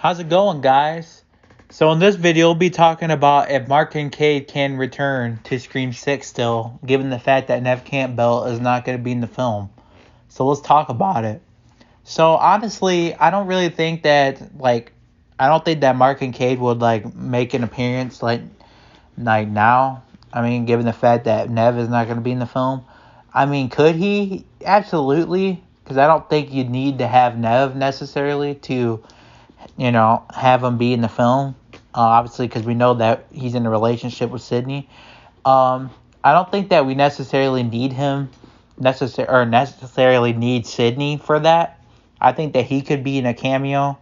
How's it going, guys? So in this video, we'll be talking about if Mark Kincaid can return to Scream 6 still, given the fact that Nev Campbell is not going to be in the film. So let's talk about it. So honestly, I don't really think that, I don't think that Mark Kincaid would, make an appearance, now. I mean, given the fact that Nev is not going to be in the film. I mean, could he? Absolutely. Because I don't think you'd need to have Nev necessarily to have him be in the film. Obviously, because we know that he's in a relationship with Sidney. I don't think that we necessarily need him, necessarily need Sidney for that. I think that he could be in a cameo,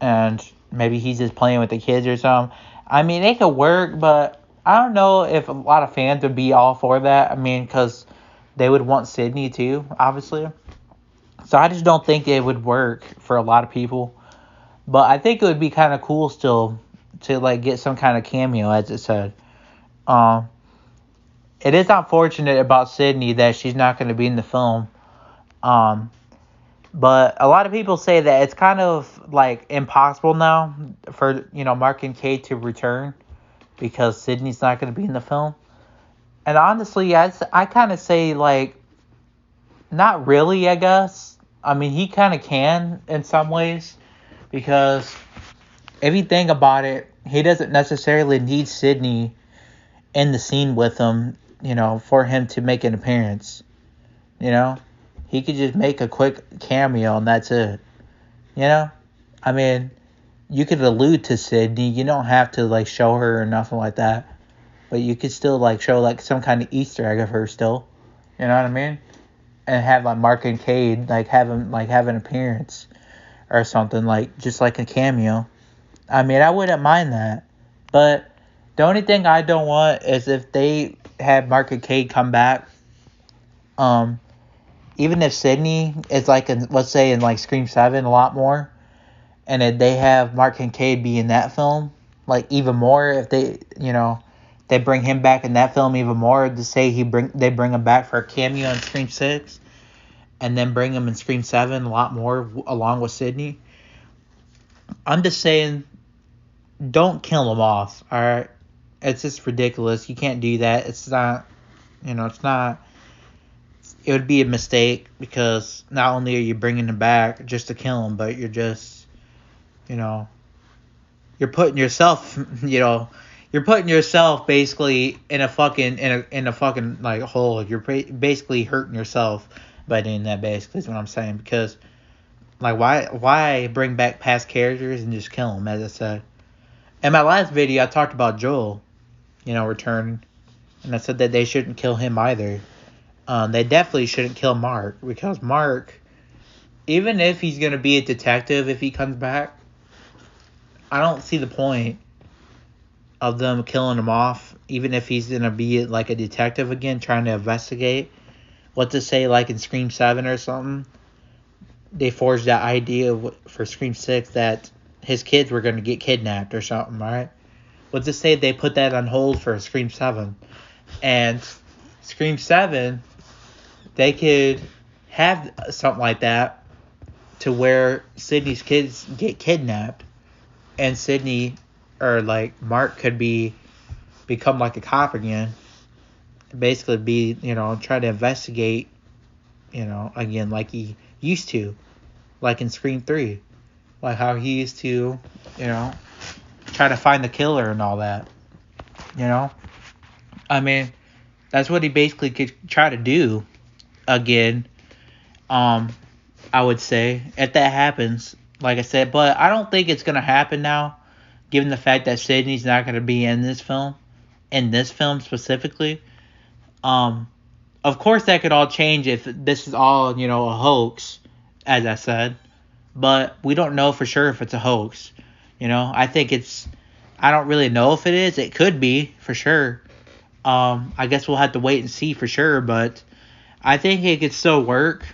and maybe he's just playing with the kids or something. I mean, it could work, but I don't know if a lot of fans would be all for that. I mean, because they would want Sidney too, obviously. So I just don't think it would work for a lot of people. But I think it would be kind of cool still to get some kind of cameo, as it said. It is unfortunate about Sidney that she's not going to be in the film. But a lot of people say that it's kind of impossible now for Mark Kincaid to return because Sidney's not going to be in the film. And honestly, I kind of say not really, I guess. I mean, he kind of can in some ways. Because if you think about it, he doesn't necessarily need Sidney in the scene with him, for him to make an appearance. He could just make a quick cameo and that's it. I mean, you could allude to Sidney. You don't have to show her or nothing like that. But you could still show some kind of Easter egg of her still. You know what I mean? And have Mark Kincaid have him have an appearance. Or something just like a cameo. I mean, I wouldn't mind that. But the only thing I don't want is if they had Mark Kincaid come back. Even if Sidney is let's say in Scream 7 a lot more. And if they have Mark Kincaid be in that film. Even more if they bring him back in that film even more. To say they bring him back for a cameo in Scream 6. And then bring him in Scream 7 a lot more along with Sidney. I'm just saying, don't kill him off, alright? It's just ridiculous. You can't do that. It's not, it's not, it would be a mistake because not only are you bringing him back just to kill him, but you're just, you're putting yourself, you're putting yourself basically in a fucking, hole. You're basically hurting yourself by doing that, basically, is what I'm saying. Because, why bring back past characters and just kill them, as I said. In my last video, I talked about Joel, returning. And I said that they shouldn't kill him either. They definitely shouldn't kill Mark. Because Mark, even if he's going to be a detective if he comes back, I don't see the point of them killing him off. Even if he's going to be a detective again, trying to investigate. What to say, in Scream 7 or something, they forged that idea for Scream 6 that his kids were going to get kidnapped or something, right? What to say they put that on hold for Scream 7. And Scream 7, they could have something like that to where Sidney's kids get kidnapped. And Sidney, or Mark could become a cop again. Basically be, try to investigate, again, like he used to, in Scream 3. How he used to, try to find the killer and all that. I mean, that's what he basically could try to do again, I would say, if that happens, like I said. But I don't think it's going to happen now, given the fact that Sidney's not going to be in this film specifically. Of course that could all change if this is all, a hoax, as I said. But we don't know for sure if it's a hoax. I think I don't really know if it is. It could be, for sure. I guess we'll have to wait and see for sure. But I think it could still work,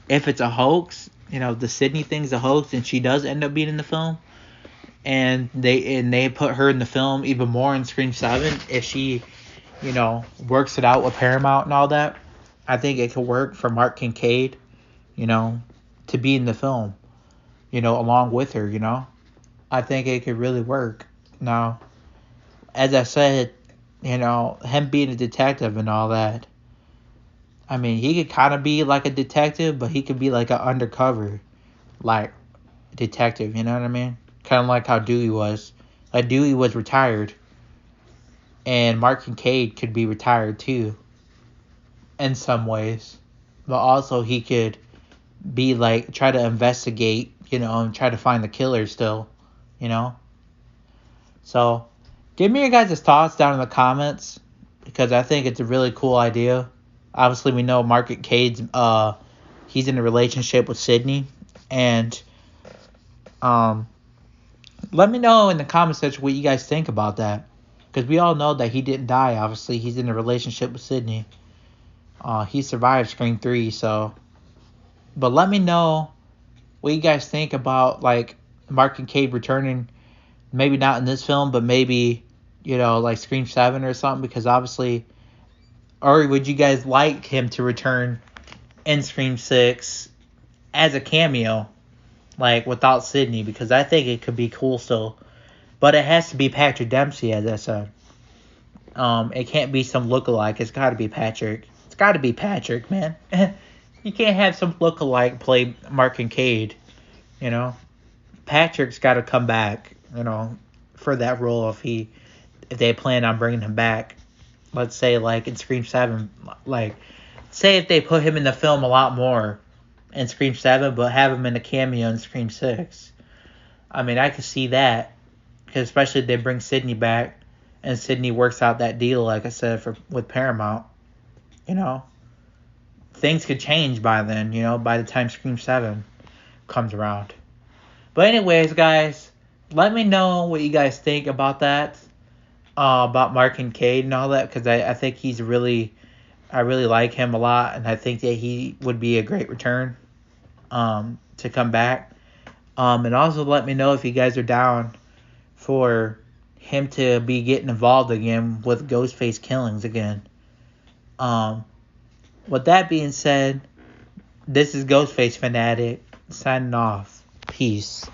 if it's a hoax. The Sidney thing's a hoax and she does end up being in the film. And they put her in the film even more in Scream 7 if she, works it out with Paramount and all that. I think it could work for Mark Kincaid, to be in the film. along with her, I think it could really work. Now, as I said, him being a detective and all that, I mean, he could kind of be like a detective, but he could be like an undercover, like, detective, you know what I mean? Kind of like how Dewey was. Like, Dewey was retired, and Mark Kincaid could be retired too, in some ways. But also, he could be like, try to investigate, and try to find the killer still, you know? So, give me your guys' thoughts down in the comments, because I think it's a really cool idea. Obviously, we know Mark Kincaid's, he's in a relationship with Sidney, and, let me know in the comment section what you guys think about that. Because we all know that he didn't die, obviously. He's in a relationship with Sidney. He survived Scream 3, so... But let me know what you guys think about, like, Mark Kincaid returning. Maybe not in this film, but maybe, like Scream 7 or something. Because obviously... Or would you guys like him to return in Scream 6 as a cameo? Like, without Sidney. Because I think it could be cool still. But it has to be Patrick Dempsey, as I said. It can't be some lookalike. It's got to be Patrick. It's got to be Patrick, man. You can't have some lookalike play Mark Kincaid, Patrick's got to come back, for that role if they plan on bringing him back. Let's say, like, in Scream 7, like, say if they put him in the film a lot more in Scream 7, but have him in a cameo in Scream 6. I mean, I could see that. Because especially if they bring Sidney back and Sidney works out that deal, like I said, with Paramount, things could change by then, by the time Scream 7 comes around. But anyways, guys, let me know what you guys think about that, about Mark Kincaid and all that, because I think I really like him a lot, and I think that he would be a great return to come back. And also let me know if you guys are down for him to be getting involved again with Ghostface killings again. With that being said, this is Ghostface Fanatic signing off. Peace.